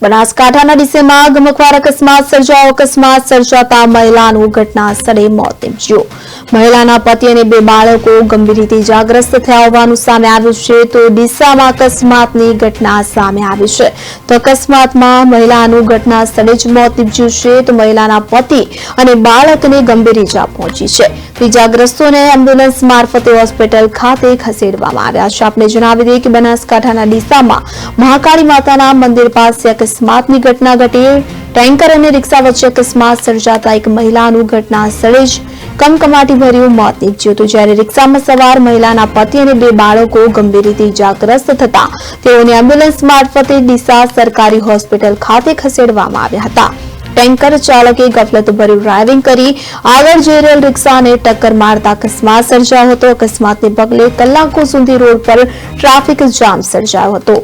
બનાસકાંઠાના ડીસેમાં ગમખ્વાર અકસ્માત સર્જાતા મહિલાનું ઘટના સ્થળે મોત નીપજ્યું। મહિલાના પતિ અને 2 બાળકો ગંભીર રીતે ઇજાગ્રસ્ત થયા હોવાનું સામે આવ્યું છે। તો ડીસામાં અકસ્માતની ઘટના સામે આવી છે। તો અકસ્માતમાં મહિલાનું ઘટના સ્થળે જ મોત નીપજ્યું છે। તો મહિલાના પતિ અને બાળકને ગંભીર ઇજા પહોંચી છે। ઇજાગ્રસ્તોને એમ્બ્યુલન્સ મારફતે હોસ્પિટલ ખાતે ખસેડવામાં આવ્યા છે। આપણે જણાવી દઈએ કે બનાસકાંઠાના ડીસામાં મહાકાળી માતાના મંદિર પાસે અકસ્માતની ઘટના ઘટી। ટેન્કર અને રિક્ષા વચ્ચે અકસ્માત સર્જાતા એક મહિલાનું ઘટના સ્થળે જ કમકમાટી ભર્યું મોત નીપજ્યું હતું। જ્યારે રિક્ષામાં સવાર મહિલાના પતિ અને 2 બાળકો ગંભીર રીતે ઇજાગ્રસ્ત થતા તેઓને એમ્બ્યુલન્સ મારફતે ડીસા સરકારી હોસ્પિટલ ખાતે ખસેડવામાં આવ્યા હતા। ટેન્કર ચાલકે ગફલતભર્યું ડ્રાઇવિંગ કરી આગળ જઈ રહેલ રિક્ષાને ટક્કર મારતા અકસ્માત સર્જાયો હતો। અકસ્માતને પગલે કલાકો સુધી રોડ પર ટ્રાફિક જામ સર્જાયો હતો।